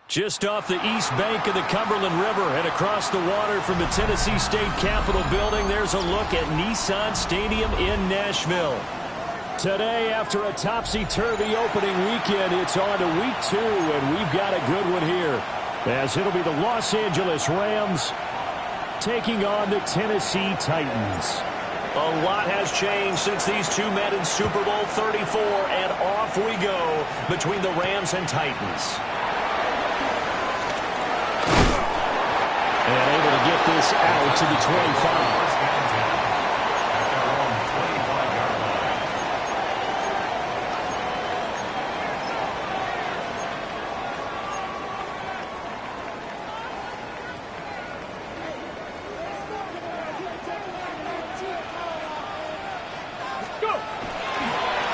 Just off the east bank of the Cumberland River and across the water from the Tennessee State Capitol building, there's a look at Nissan Stadium in Nashville. Today, after a topsy-turvy opening weekend, it's on to week 2, and we've got a good one here, as it'll be the Los Angeles Rams taking on the Tennessee Titans. A lot has changed since these two met in Super Bowl 34, and off we go between the Rams and Titans. And able to get this out to the 25.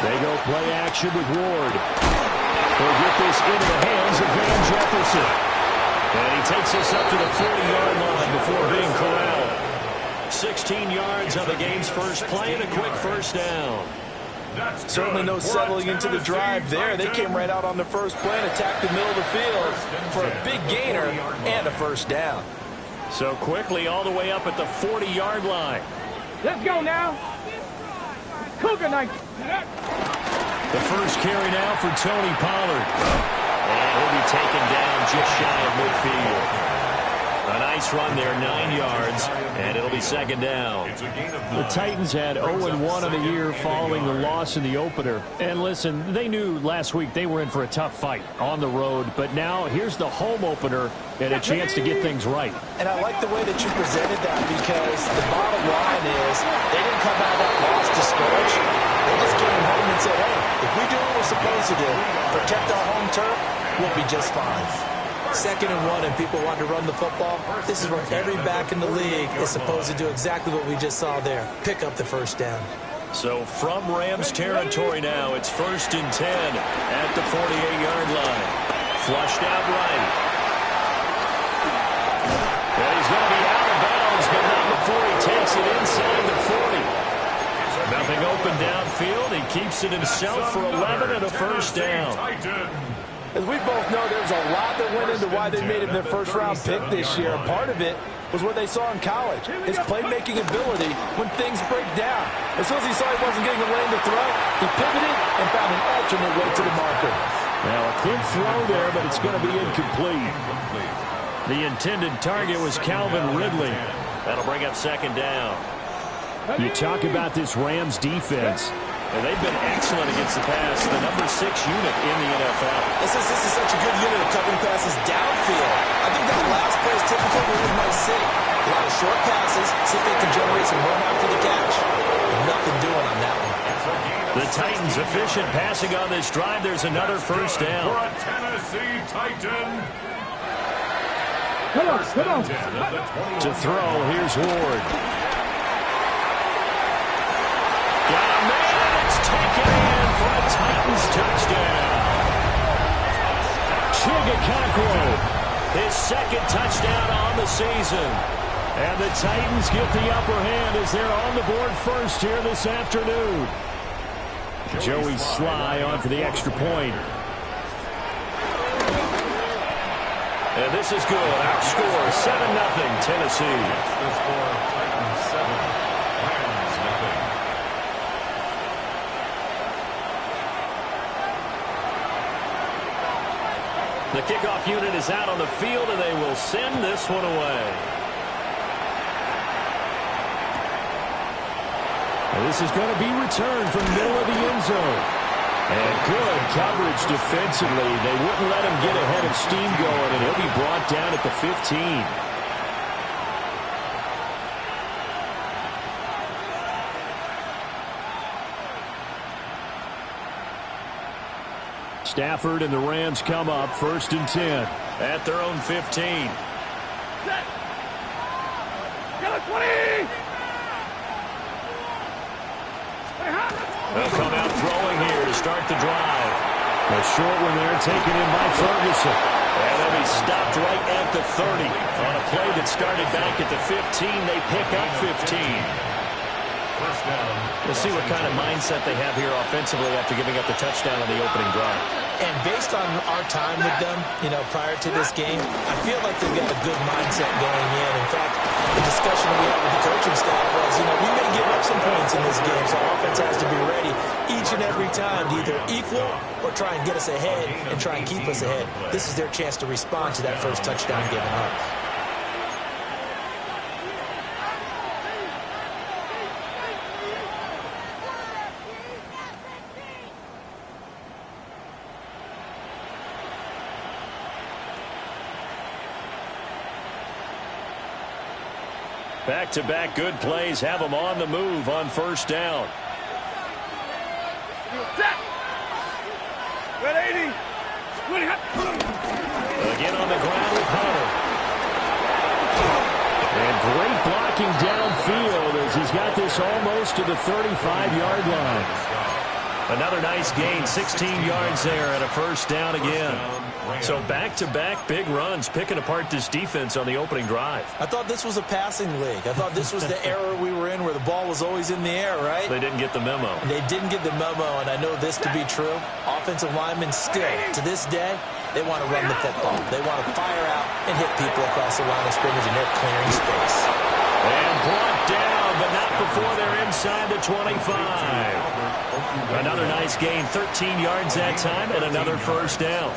They go play action with Ward. They'll get this into the hands of Van Jefferson. And he takes us up to the 40-yard line before being corralled. 16 yards on the game's first play and a quick first down. Certainly no settling into the drive there. They came right out on the first play and attacked the middle of the field for a big gainer and a first down. So quickly all the way up at the 40-yard line. Let's go now. Cougar night. The first carry now for Tony Pollard. And he'll be taken down just shy of midfield. A nice run there, 9 yards, and it'll be second down. The Titans had 0-1 on the year following the loss in the opener. And listen, they knew last week they were in for a tough fight on the road. But now here's the home opener and a chance to get things right. And I like the way that you presented that, because the bottom line is they didn't come out of that loss discouraged. They just came home and said, hey, if we do what we're supposed to do, protect our home turf, we'll be just fine. 2nd and 1 and people want to run the football. This is where every back in the league is supposed to do exactly what we just saw there. Pick up the first down. So from Rams territory now, it's 1st and 10 at the 48-yard line. Flushed out right. Well, he's going to be out of bounds, but not before he takes it inside the 40. Nothing open downfield. He keeps it himself for 11 and a first down. As we both know, there's a lot that went into why they made him their first-round pick this year. Part of it was what they saw in college, his playmaking ability when things break down. As soon as he saw he wasn't getting a lane to throw, he pivoted and found an alternate way to the marker. Now, a quick throw there, but it's going to be incomplete. The intended target was Calvin Ridley. That'll bring up second down. You talk about this Rams defense. And they've been excellent against the pass, the number 6 unit in the NFL. This is such a good unit of covering passes downfield. I think that last play is typical of what we might see. A lot of short passes, see if they can generate some run after the catch. But nothing doing on that one. The Titans efficient passing on this drive. There's another first down. For a Tennessee Titan. Come on. To throw, here's Ward. Got a man. Taken in for a Titans touchdown. Chigakakwo, his 2nd touchdown on the season. And the Titans get the upper hand as they're on the board first here this afternoon. Joey Sly on for the extra point. And this is good. Outscore 7-0 Tennessee. The score, Titans 7, Rams 0. The kickoff unit is out on the field, and they will send this one away. And this is going to be returned from the middle of the end zone. And good coverage defensively. They wouldn't let him get ahead of steam going, and he'll be brought down at the 15. Stafford and the Rams come up 1st and 10. At their own 15. Set. Get a 20. They'll come out throwing here to start the drive. A short one there taken in by Ferguson. And they'll be stopped right at the 30. On a play that started back at the 15, they pick up 15. First down. We'll see what kind of mindset they have here offensively after giving up the touchdown on the opening drive. And based on our time with them, prior to this game, I feel like they've got a good mindset going in. In fact, the discussion we had with the coaching staff was, we may give up some points in this game, so offense has to be ready each and every time to either equal or try and get us ahead and try and keep us ahead. This is their chance to respond to that first touchdown given up. Back-to-back good plays have them on the move on first down. Red 80. Again on the ground with Hunter. And great blocking downfield as he's got this almost to the 35-yard line. Another nice gain, 16 yards there and a first down again. So back-to-back big runs, picking apart this defense on the opening drive. I thought this was a passing league. I thought this was the era we were in where the ball was always in the air, right? They didn't get the memo. They didn't get the memo, and I know this to be true. Offensive linemen still, to this day, they want to run the football. They want to fire out and hit people across the line of scrimmage, and they're clearing space. And brought down, but not before they're inside the 25. Another nice gain, 13 yards that time, and another first down.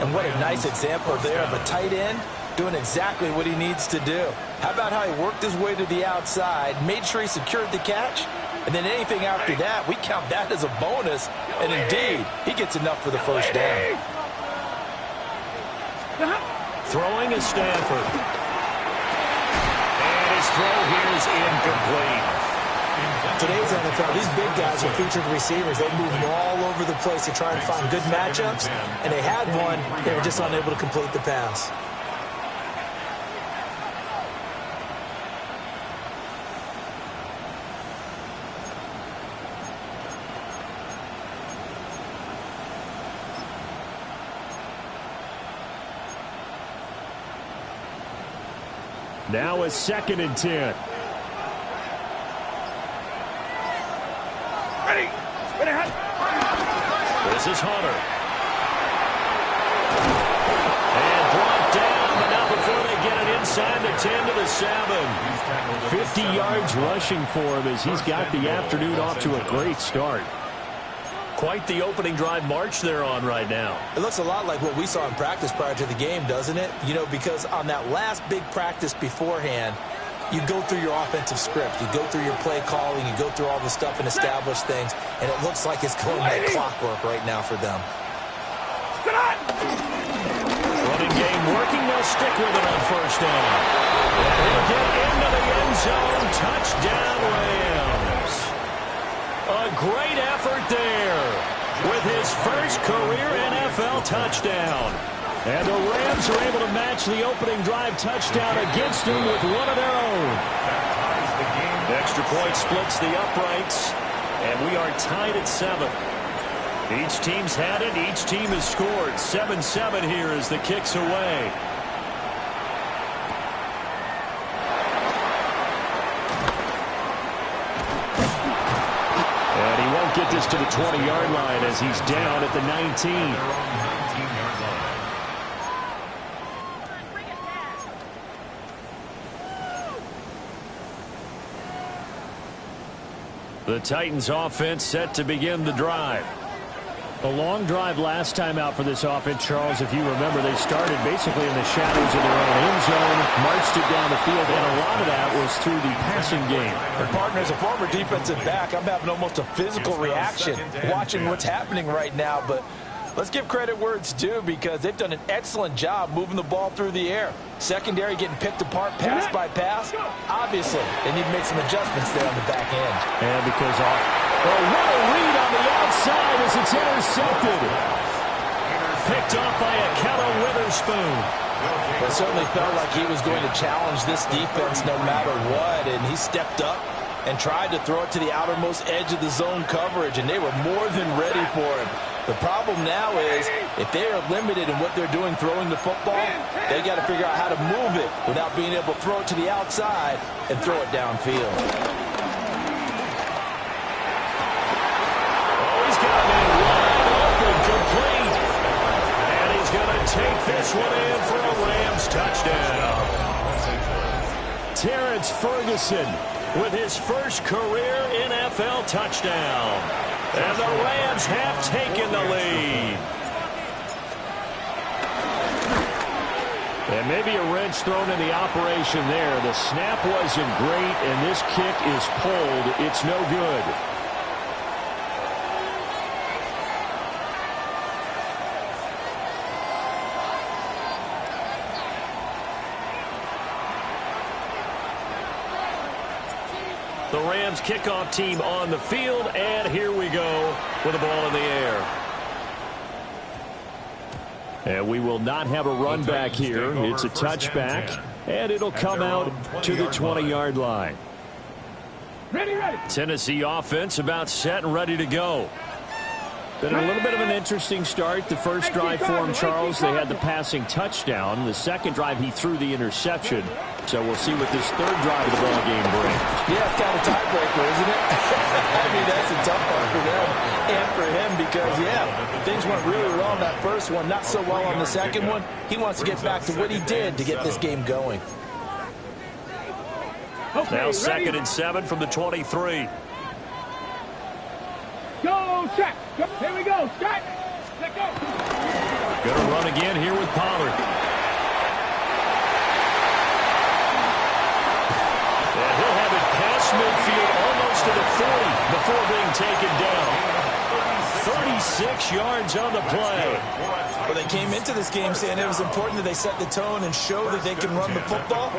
And what a nice example there of a tight end doing exactly what he needs to do. How about how he worked his way to the outside, made sure he secured the catch, and then anything after that, we count that as a bonus. And indeed, he gets enough for the first down. Throwing is Stafford. And his throw here is incomplete. Today's NFL, these big guys are featured receivers. They move all over the place to try and find good matchups, and they had one. They were just unable to complete the pass. Now it's 2nd and 10. Ready. This is Hunter. And brought down, but not before they get it inside the 10 to the 7. 50 yards rushing for him as he's got the afternoon off to a great start. Quite the opening drive march they're on right now. It looks a lot like what we saw in practice prior to the game, doesn't it? Because on that last big practice beforehand, you go through your offensive script. You go through your play calling. You go through all the stuff and establish things. And it looks like it's going like clockwork right now for them. Running game working. They'll stick with it on first down. And he'll get into the end zone. Touchdown, Rams. A great effort there with his first career NFL touchdown. And the Rams are able to match the opening drive touchdown against him with one of their own. The extra point splits the uprights, and we are tied at 7. Each team's had it. Each team has scored. 7-7 here as the kick's away. And he won't get this to the 20-yard line as he's down at the 19. The Titans offense set to begin the drive. A long drive last time out for this offense, Charles. If you remember, they started basically in the shadows of their own end zone, marched it down the field, and a lot of that was through the passing game. And partner, as a former defensive back, I'm having almost a physical reaction watching what's happening right now. But let's give credit where it's due because they've done an excellent job moving the ball through the air. Secondary getting picked apart pass by pass. Obviously, they need to make some adjustments there on the back end. And because what a read on the outside as it's intercepted. Witherspoon. It certainly felt like he was going to challenge this defense no matter what, and he stepped up and tried to throw it to the outermost edge of the zone coverage, and they were more than ready for him. The problem now is if they are limited in what they're doing throwing the football, they got to figure out how to move it without being able to throw it to the outside and throw it downfield. Oh, he's got it wide open, complete. And he's going to take this one in for a Rams touchdown. Terrence Ferguson with his first career NFL touchdown. And the Rams have taken the lead. And maybe a wrench thrown in the operation there. The snap wasn't great, and this kick is pulled. It's no good. The Rams kickoff team on the field, and here we go with the ball in the air. And we will not have a run back here. It's a touchback, and it'll come out to the 20-yard line. Ready. Tennessee offense about set and ready to go. Been a little bit of an interesting start. The first drive for him, Charles, they had the passing touchdown. The second drive, he threw the interception. So we'll see what this third drive of the ball game brings. Yeah, it's kind of tiebreaker, isn't it? I mean, that's a tough one for them and for him because, yeah, things went really well on that first one, not so well on the second one. He wants to get back to what he did to get this game going. Okay, Now ready? 2nd and 7 from the 23. Go, check. Go. Here we go. Check. Let go. Going to run again here with Pollard. And he'll have it past midfield almost to the 40 before being taken down. 36 yards on the play. Well, they came into this game saying it was important that they set the tone and show that they can run the football.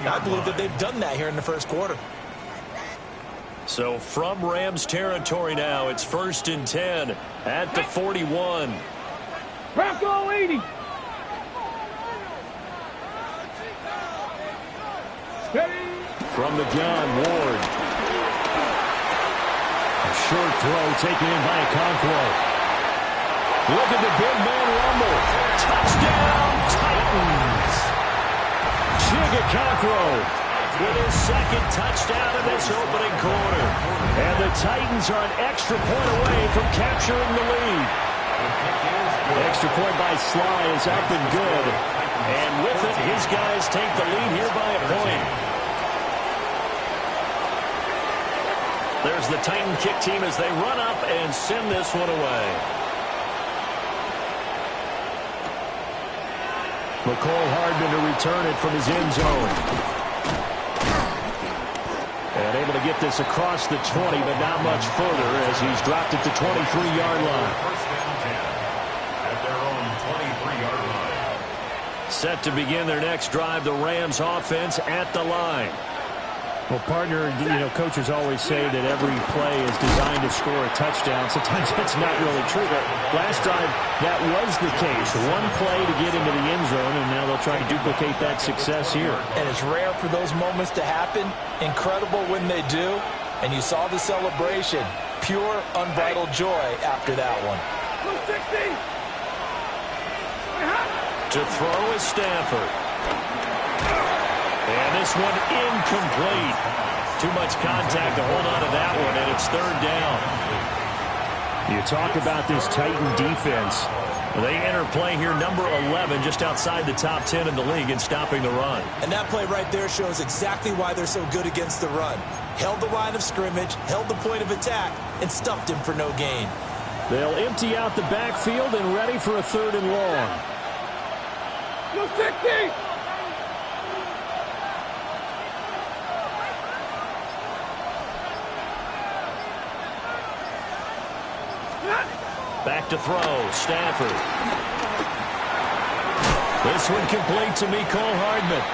I believe that they've done that here in the first quarter. So from Rams territory now, it's 1st and 10 at the 41. Bronco 80. Steady. From the gun, Ward. A short throw taken in by Okonkwo. Look at the big man rumble. Touchdown, Titans. Chig Okonkwo with his second touchdown in this opening quarter. And the Titans are an extra point away from capturing the lead. Extra point by Sly is up and good. And with it, his guys take the lead here by a point. There's the Titan kick team as they run up and send this one away. McCole Hardman to return it from his end zone. And able to get this across the 20, but not much further as he's dropped it to 23-yard line. First down 10 at their own 23-yard line. Set to begin their next drive, the Rams offense at the line. Well, partner, coaches always say that every play is designed to score a touchdown. Sometimes that's not really true. But last drive, that was the case. One play to get into the end zone, and now they'll try to duplicate that success here. And it's rare for those moments to happen. Incredible when they do. And you saw the celebration. Pure, unbridled joy after that one. 260. To throw is Stafford. And this one incomplete. Too much contact to hold on to that one, and it's 3rd down. You talk about this Titan defense. They enter play here, number 11, just outside the top 10 in the league in stopping the run. And that play right there shows exactly why they're so good against the run. Held the line of scrimmage, held the point of attack, and stuffed him for no gain. They'll empty out the backfield and ready for a 3rd and long. 260. Back to throw, Stafford. This one complete to Mecole Hardman.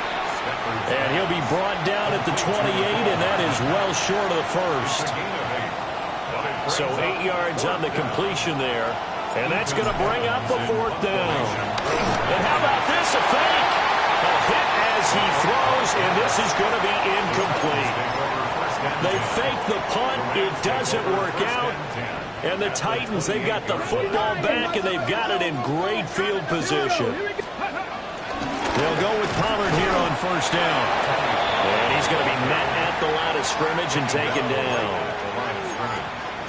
And he'll be brought down at the 28, and that is well short of the first. So 8 yards on the completion there. And that's going to bring up the 4th down. And how about fakes a fake. A hit as he throws, and this is going to be incomplete. They fake the punt. It doesn't work out. And the Titans, they've got the football back, and they've got it in great field position. They'll go with Pollard here on first down. And he's going to be met at the line of scrimmage and taken down.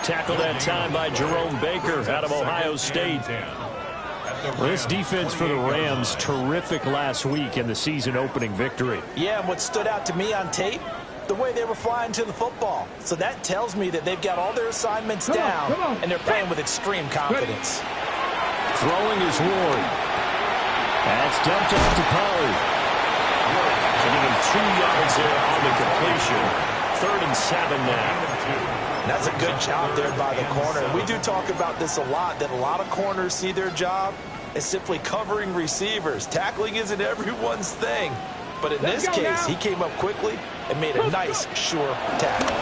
Tackled that time by Jerome Baker out of Ohio State. Well, this defense for the Rams, terrific last week in the season-opening victory. Yeah, and what stood out to me on tape, the way they were flying to the football. So that tells me that they've got all their assignments down, and they're playing with extreme confidence. Throwing is Ward. That's dumped off to Pollard. Giving him 2 yards there on the completion. 3rd and 7 now. That's a good job there by the corner. We do talk about this a lot, that a lot of corners see their job as simply covering receivers. Tackling isn't everyone's thing. But in this case, he came up quickly and made a nice, sure tackle.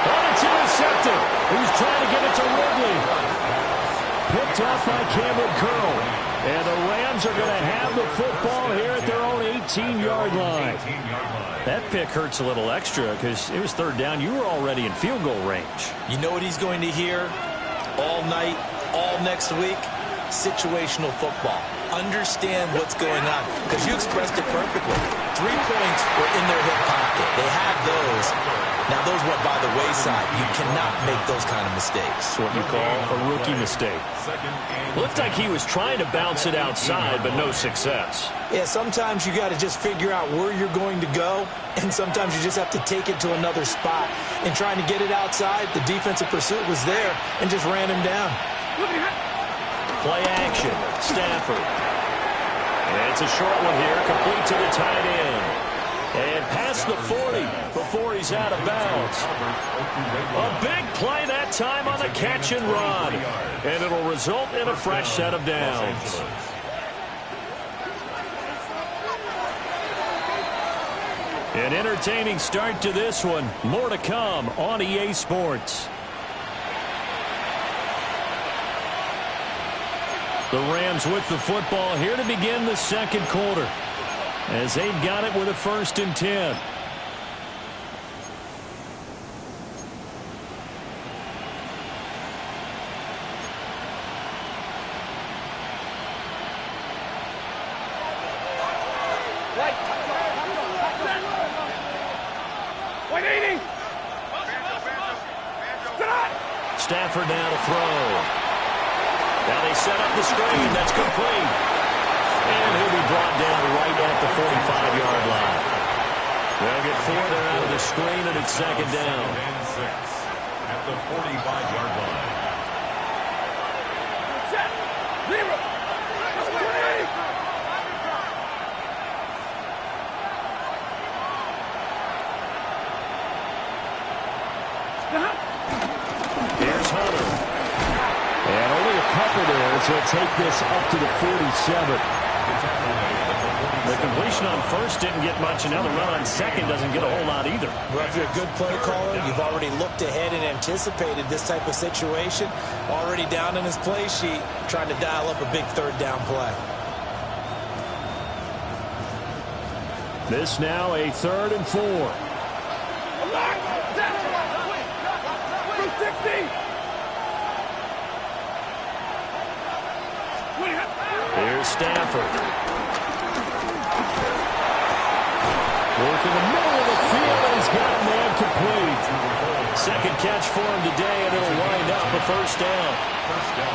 On its interceptor. Who's trying to get it to Ridley. Picked off by Cameron Curl. And the Rams are going to have the football here at their own 18-yard line. That pick hurts a little extra because it was 3rd down. You were already in field goal range. You know what he's going to hear all night, all next week? Situational football. Understand what's going on, because you expressed it perfectly. 3 points were in their hip pocket. They had those. Now, those went by the wayside. You cannot make those kind of mistakes. That's what you call a rookie mistake. Looked like he was trying to bounce it outside, but no success. Yeah, sometimes you got to just figure out where you're going to go, and sometimes you just have to take it to another spot. And trying to get it outside, the defensive pursuit was there and just ran him down. Play action. Stafford. And it's a short one here, complete to the tight end. And past the 40 before he's out of bounds. A big play that time on the catch and run. And it'll result in a fresh set of downs. An entertaining start to this one. More to come on EA Sports. The Rams with the football here to begin the second quarter, as they've got it with a 1st and 10. Stafford now to throw. Now they set up the screen. That's complete. And he'll be brought down right at the 45-yard line. They'll get 4 there out of the screen, and it's 2nd down. And 6 at the 45-yard line. Here's Hunter. And only a couple there, so he'll take this up to the 47. The completion on 1st didn't get much, and now the run on 2nd doesn't get a whole lot either. Well, if you're a good play caller, you've already looked ahead and anticipated this type of situation. Already down in his play sheet, trying to dial up a big 3rd down play. This now a 3rd and 4. Here's Stafford. Work in the middle of the field, and he's got a man complete. 2nd catch for him today, and it'll wind up a 1st down.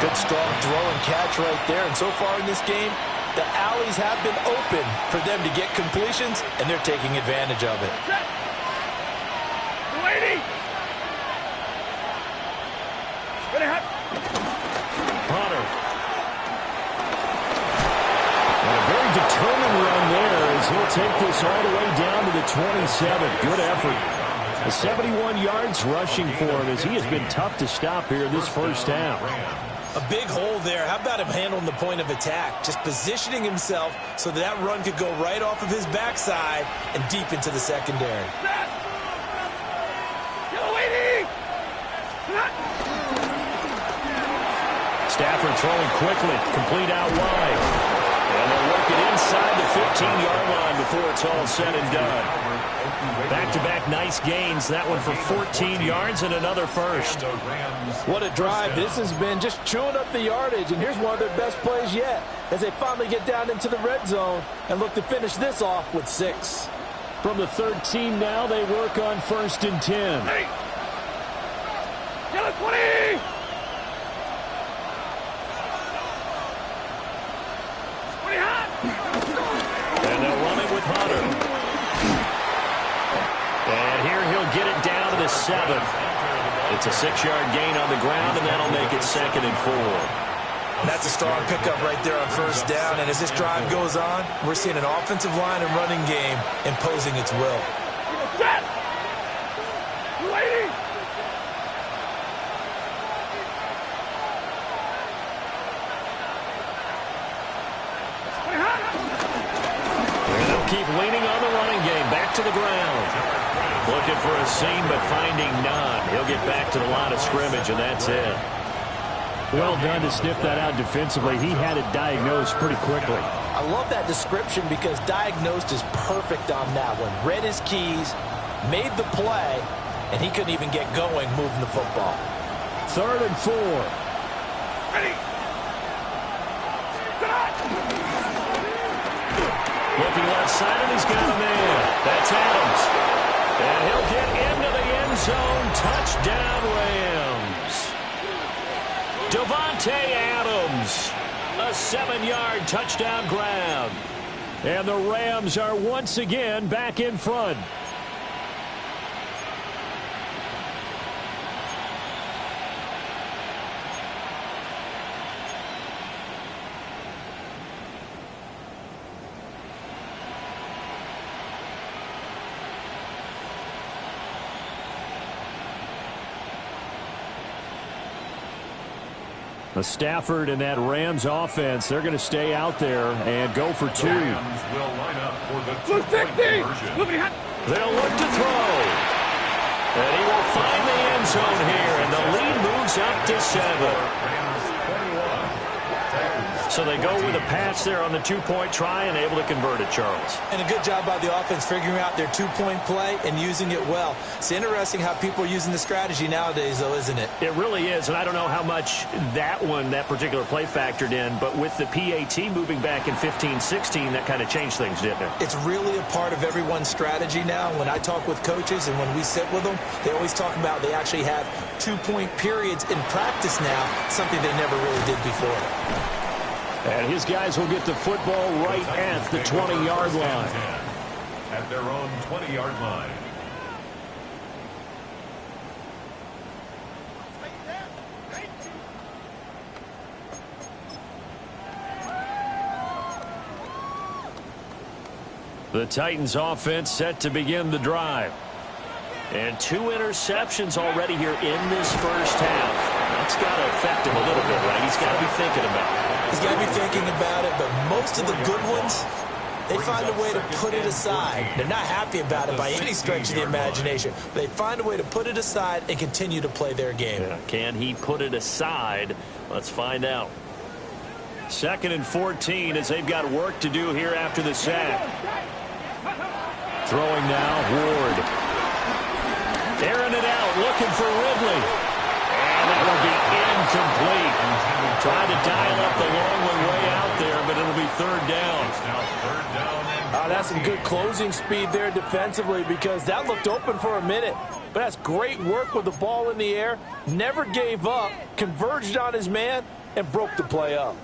Good strong throw and catch right there. And so far in this game, the alleys have been open for them to get completions, and they're taking advantage of it. Hunter. And a very determined run there as he'll take this all the way down to the 27. Good effort. 71 yards rushing for him as he has been tough to stop here this 1st half. A big hole there. How about him handling the point of attack? Just positioning himself so that run could go right off of his backside and deep into the secondary. Stafford throwing quickly, complete out wide. And they'll work it inside the 15-yard line before it's all said and done. Back-to-back nice gains. That one for 14 yards and another first. What a drive this has been, just chewing up the yardage. And here's one of their best plays yet as they finally get down into the red zone and look to finish this off with 6. From the 13 now, they work on 1st and 10. Hey. Yellow 20. And they'll run it with Hunter. And here he'll get it down to the 7. It's a 6-yard gain on the ground, and that'll make it 2nd and 4. That's a strong pickup right there on 1st down. And as this drive goes on, we're seeing an offensive line and running game imposing its will. Set. Lady. And they'll keep leaning on the running game. Back to the ground. Looking for a seam, but finding none. He'll get back to the line of scrimmage, and that's it. Well done to sniff that out defensively. He had it diagnosed pretty quickly. I love that description because diagnosed is perfect on that one. Read his keys, made the play, and he couldn't even get going moving the football. 3rd and 4. Ready. Looking left side, and he's got a man. That's Adams. And he'll get into the end zone. Touchdown, Rams. Davante Adams. A 7-yard touchdown grab. And the Rams are once again back in front. Stafford and that Rams offense, they're going to stay out there and go for 2. Rams will line up for the two-point conversion. They'll look to throw. And he will find the end zone here, and the lead moves up to 7. So they go with a pass there on the 2-point try and able to convert it, Charles. And a good job by the offense figuring out their 2-point play and using it well. It's interesting how people are using the strategy nowadays, though, isn't it? It really is, and I don't know how much that particular play factored in, but with the PAT moving back in 15-16, that kind of changed things, didn't it? It's really a part of everyone's strategy now. When I talk with coaches and when we sit with them, they always talk about they actually have 2-point periods in practice now, something they never really did before. And his guys will get the football right at the 20-yard line. At their own 20-yard line. The Titans offense set to begin the drive. And 2 interceptions already here in this first half. That's got to affect him a little bit, right? He's got to be thinking about it. He's got to be thinking about it, but most of the good ones, they find a way to put it aside. They're not happy about it by any stretch of the imagination. They find a way to put it aside and continue to play their game. Yeah. Can he put it aside? Let's find out. 2nd and 14 as they've got work to do here after the sack. Throwing now, Ward. Airing it out, looking for Ridley. And that will be incomplete. Trying to dial up the long one way out there, but it'll be 3rd down. That's some good closing speed there defensively because that looked open for a minute. But that's great work with the ball in the air. Never gave up, converged on his man, and broke the play up.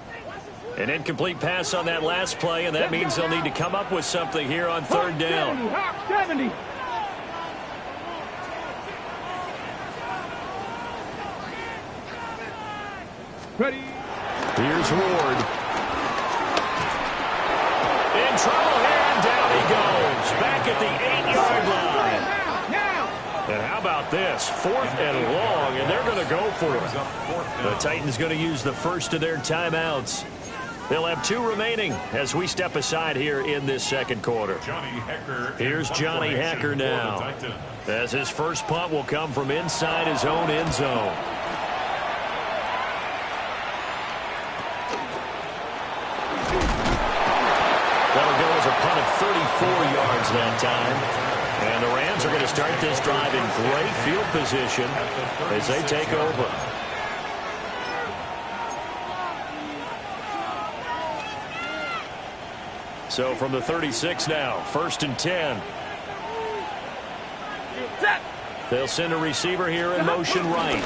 An incomplete pass on that last play, and that means they'll need to come up with something here on 3rd down. 70. Ready. Here's Ward. In trouble here, and down he goes. Back at the 8-yard line. And how about this? 4th and long, and they're going to go for it. The Titans going to use the first of their timeouts. They'll have 2 remaining as we step aside here in this 2nd quarter. Here's Johnny Hekker now, as his first punt will come from inside his own end zone. was a punt of 34 yards that time. And the Rams are going to start this drive in great field position as they take over. So from the 36 now, 1st and 10. They'll send a receiver here in motion right.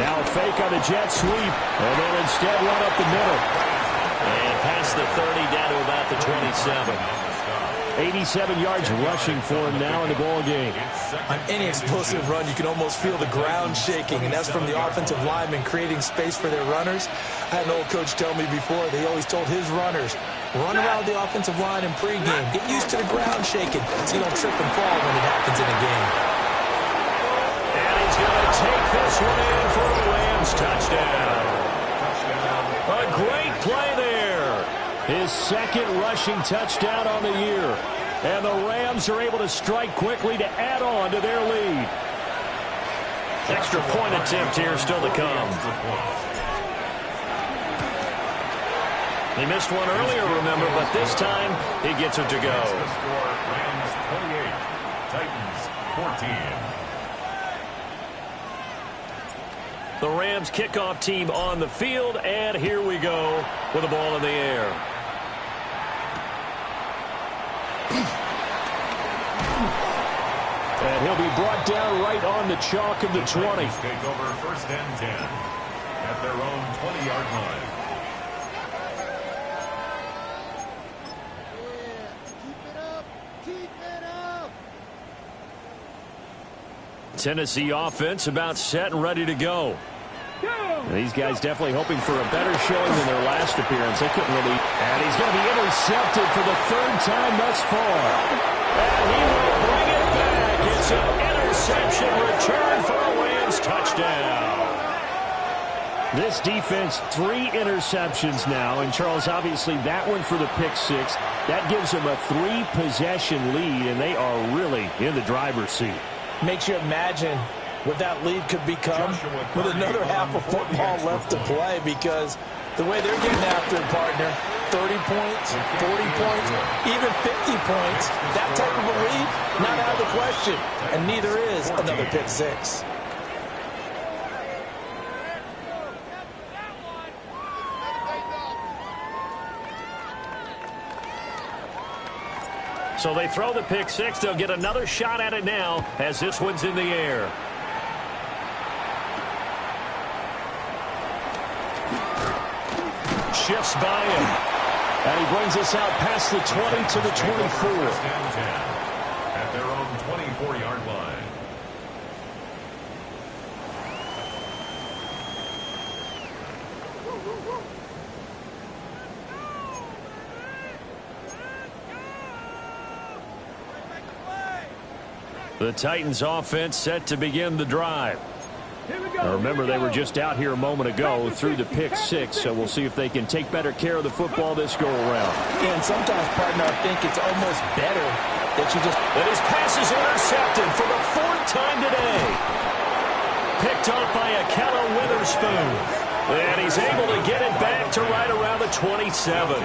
Now a fake on the jet sweep, and they'll instead run up the middle. And past the 30 down to about the 27. 87 yards rushing for him now in the ball game. On any explosive run, you can almost feel the ground shaking, and that's from the offensive linemen creating space for their runners. I had an old coach tell me before, they always told his runners, run around the offensive line in pregame. Get used to the ground shaking so you don't trip and fall when it happens in a game. And he's going to take this one in for a Rams touchdown. A great play there. His second rushing touchdown on the year. And the Rams are able to strike quickly to add on to their lead. Extra point attempt here still to come. He missed one earlier, remember, but this time he gets it to go. Rams 28, Titans 14. The Rams kickoff team on the field, and here we go with the ball in the air. And he'll be brought down right on the chalk of the 20. Take over 1st and 10 at their own 20-yard line. Tennessee offense about set and ready to go. And these guys definitely hoping for a better showing than their last appearance. They couldn't really. And he's going to be intercepted for the 3rd time thus far. And he will bring it back. It's an interception return for a Rams touchdown. This defense, 3 interceptions now. And, Charles, obviously that one for the pick 6. That gives them a 3-possession lead, and they are really in the driver's seat. Makes you imagine what that lead could become with another half of football left to play, because the way they're getting after it, partner, 30 points, 40 points, even 50 points, that type of a lead, not out of the question, and neither is another pick 6. So they throw the pick 6. They'll get another shot at it now as this one's in the air. Shifts by him. And he brings us out past the 20 to the 24. At their own 24-yard line. The Titans offense set to begin the drive. Now remember, they were just out here a moment ago through the pick 6, so we'll see if they can take better care of the football this go-around. Yeah, and sometimes, partner, I think it's almost better that you just... And his pass is intercepted for the 4th time today. Picked off by Akella Witherspoon. And he's able to get it back to right around the 27.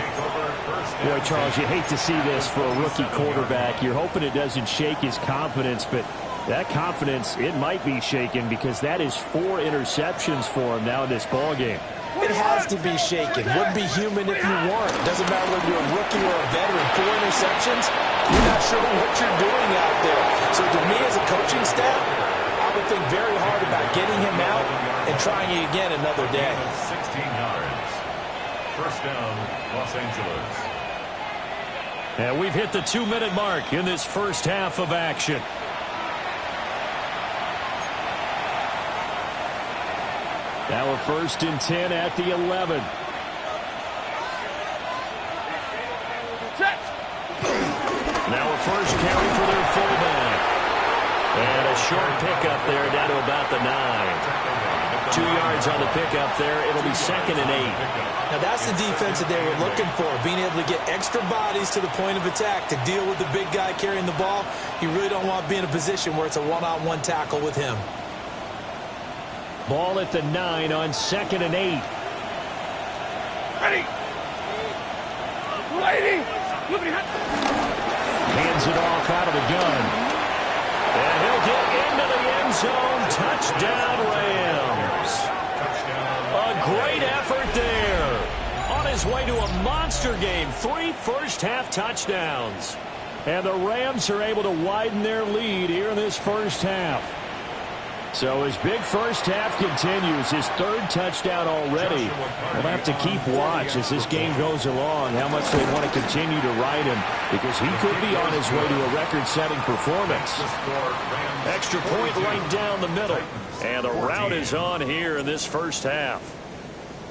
Boy, Charles, you hate to see this for a rookie quarterback. You're hoping it doesn't shake his confidence, but that confidence, it might be shaken because that is 4 interceptions for him now in this ballgame. It has to be shaken. Wouldn't be human if you weren't. Doesn't matter whether you're a rookie or a veteran. 4 interceptions, you're not sure what you're doing out there. So to me as a coaching staff, I would think very hard about getting him out and trying it again another day. 16 yards. 1st down, Los Angeles. And we've hit the 2-minute mark in this first half of action. Now a 1st and 10 at the 11. Now a first carry for their fullback. And a short pickup there down to about the 9. 2 yards on the pickup there. It'll be 2nd and 8. Now that's the defense that they were looking for, being able to get extra bodies to the point of attack to deal with the big guy carrying the ball. You really don't want to be in a position where it's a one-on-one tackle with him. Ball at the 9 on 2nd and 8. Ready. Ready. Hands it off out of the gun. And he'll get into the end zone. Touchdown, Rams. A great effort there. On his way to a monster game. 3 first-half touchdowns. And the Rams are able to widen their lead here in this first half. So his big first half continues. His 3rd touchdown already. We'll have to keep watch as this game goes along how much they want to continue to ride him, because he could be on his way to a record-setting performance. Extra point right down the middle. And the route is on here in this first half.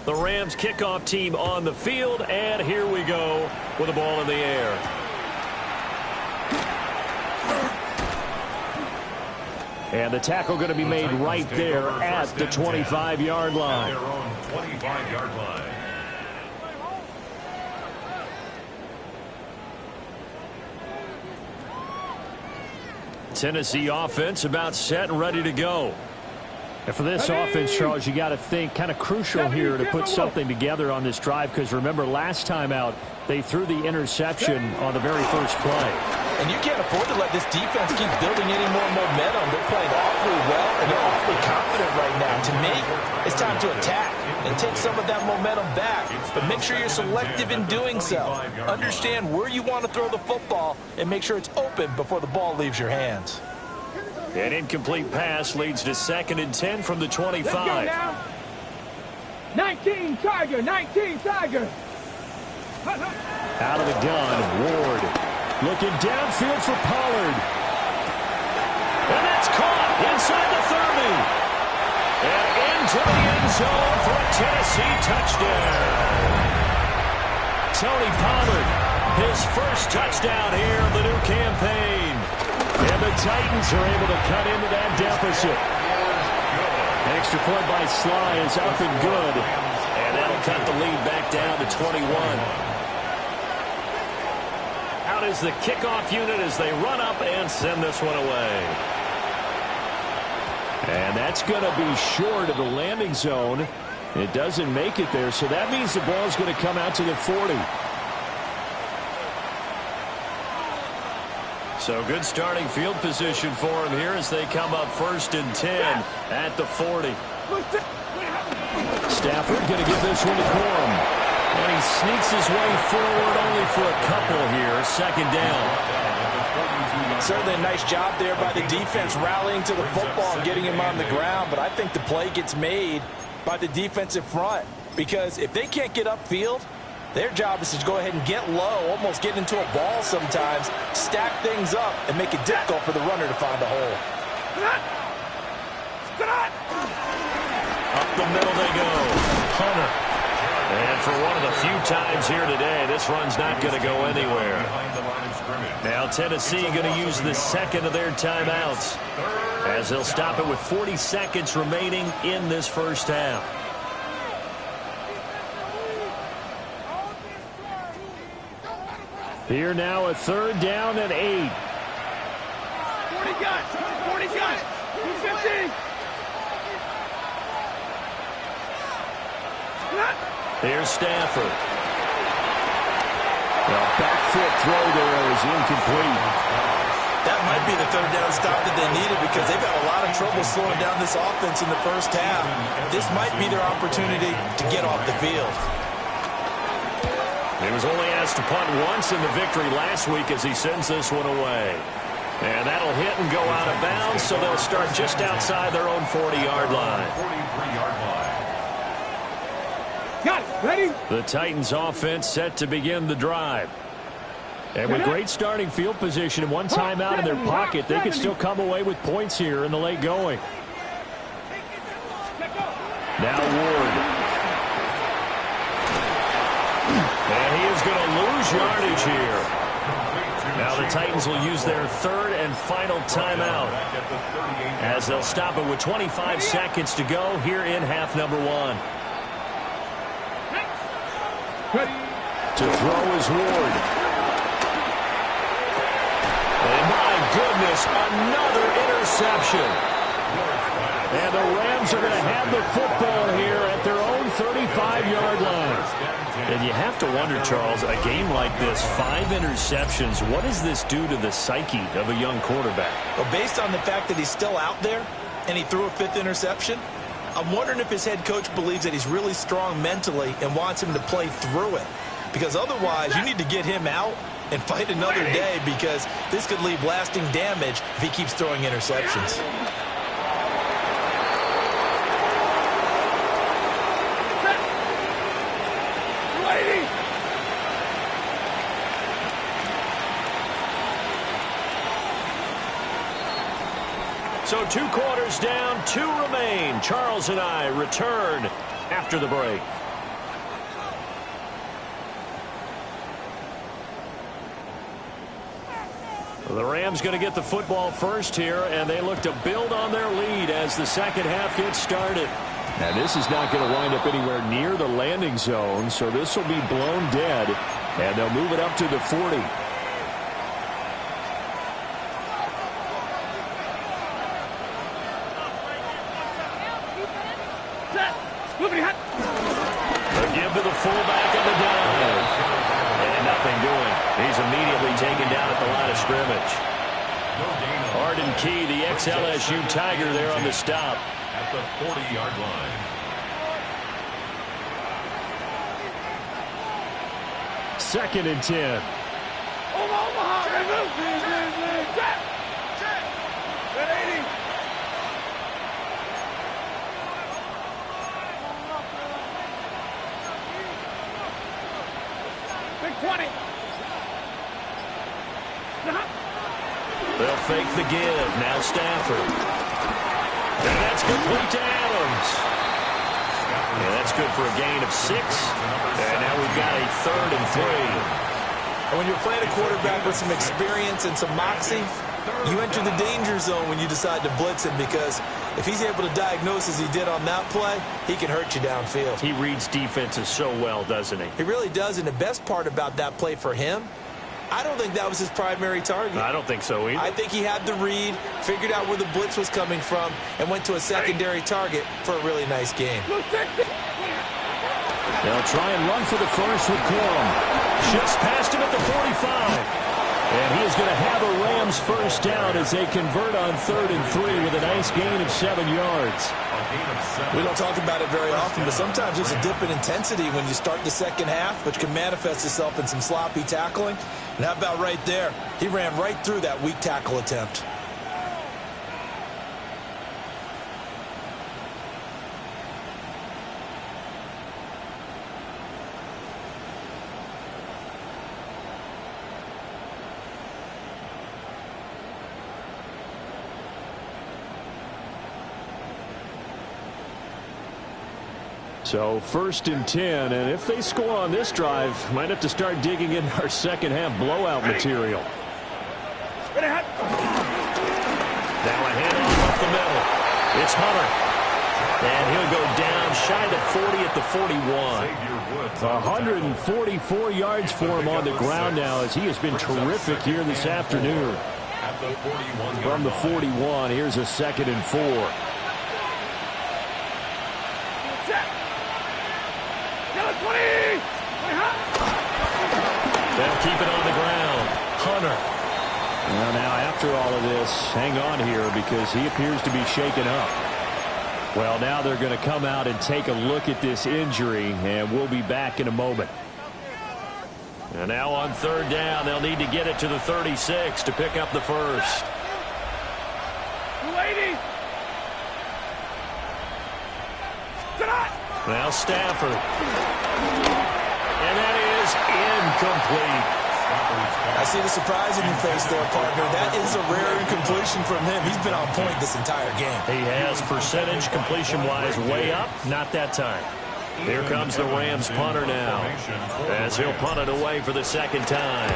The Rams kickoff team on the field, and here we go with the ball in the air. And the tackle going to be made right there at the 25-yard line. Their own 25-yard line. Tennessee offense about set and ready to go. And for this offense, Charles, you got to think kind of crucial here to put something together on this drive, because remember last time out they threw the interception on the very first play. And you can't afford to let this defense keep building any more momentum. They're playing awfully well, and they're awfully confident right now. To me, it's time to attack and take some of that momentum back. But make sure you're selective in doing so. Understand where you want to throw the football and make sure it's open before the ball leaves your hands. An incomplete pass leads to 2nd and 10 from the 25. Let's go now. 19 Tiger, 19 Tiger. Out of the gun, Ward. Looking downfield for Pollard. And that's caught inside the 30. And into the end zone for a Tennessee touchdown. Tony Pollard, his first touchdown here in the new campaign. And the Titans are able to cut into that deficit. Extra point by Sly is up and good. And that'll cut the lead back down to 21. Out is the kickoff unit as they run up and send this one away. And that's going to be short of the landing zone. It doesn't make it there, so that means the ball's going to come out to the 40. So good starting field position for him here as they come up 1st and 10 at the 40. Stafford going to give this one to Corum. And he sneaks his way forward only for a couple here. 2nd down. Certainly a nice job there by the defense rallying to the football and getting him on the ground. But I think the play gets made by the defensive front, because if they can't get upfield, their job is to go ahead and get low, almost get into a ball sometimes, stack things up, and make it difficult for the runner to find a hole. Up the middle they go. Hunter. And for one of the few times here today, this run's not going to go anywhere. Now Tennessee going to use the 2nd of their timeouts, as they'll stop it with 40 seconds remaining in this first half. Here now a 3rd down and 8. 40 guts, 40 guts, 250. Here's Stafford. The back foot throw there is incomplete. That might be the 3rd down stop that they needed, because they've had a lot of trouble slowing down this offense in the first half. This might be their opportunity to get off the field. He was only asked to punt once in the victory last week as he sends this one away. And that'll hit and go out of bounds, so they'll start just outside their own 40-yard line. 43-yard line. Got it. Ready? The Titans offense set to begin the drive. And with great starting field position and one timeout in their pocket, they could still come away with points here in the late going. Now Ward. And he is going to lose yardage here. Now the Titans will use their 3rd and final timeout, as they'll stop it with 25 seconds to go here in half number 1. To throw is Ward. And my goodness, another interception. And the Rams are going to have the football here at their own 35-yard line. And you have to wonder, Charles, a game like this, 5 interceptions, what does this do to the psyche of a young quarterback? Well, based on the fact that he's still out there and he threw a 5th interception, I'm wondering if his head coach believes that he's really strong mentally and wants him to play through it. Because otherwise, you need to get him out and fight another day, because this could leave lasting damage if he keeps throwing interceptions. So 2 quarters down, 2 remain. Charles and I return after the break. The Rams going to get the football first here, and they look to build on their lead as the second half gets started. Now, this is not going to wind up anywhere near the landing zone, so this will be blown dead, and they'll move it up to the 40. The give to the fullback of the dive. And nothing doing. He's immediately taken down at the line of scrimmage. Arden Key, the ex-LSU Tiger, there on the stop. At the 40-yard line. Second and 10. They'll fake the give. Now Stafford. And that's complete to Adams. Yeah, that's good for a gain of 6. And now we've got a 3rd and 3. And when you're playing a quarterback with some experience and some moxie, you enter the danger zone when you decide to blitz him, because if he's able to diagnose as he did on that play, he can hurt you downfield. He reads defenses so well, doesn't he? He really does, and the best part about that play for him, I don't think that was his primary target. I don't think so either. I think he had the read, figured out where the blitz was coming from, and went to a secondary target for a really nice game. They'll try and run for the first with Corum. Just past him at the 45. And he is going to have a Rams first down as they convert on 3rd and 3 with a nice gain of 7 yards. We don't talk about it very often, but sometimes there's a dip in intensity when you start the second half, which can manifest itself in some sloppy tackling. And how about right there? He ran right through that weak tackle attempt. So 1st and 10, and if they score on this drive, might have to start digging in our second half blowout material. Now a handoff up the middle. It's Hunter. And he'll go down shy the 40 at the 41. 144 yards for him on the ground now, as he has been terrific here this afternoon. From the 41, here's a 2nd and 4. They'll keep it on the ground. Hunter. Well, now after all of this, hang on here, because he appears to be shaken up. Well, now they're going to come out and take a look at this injury, and we'll be back in a moment. And now on 3rd down, they'll need to get it to the 36 to pick up the first. Now Stafford. And that is incomplete. I see the surprise in your face there, partner. That is a rare incompletion from him. He's been on point this entire game. He has percentage completion-wise way up. Not that time. Here comes the Rams punter now, as he'll punt it away for the 2nd time.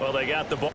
Well, they got the ball.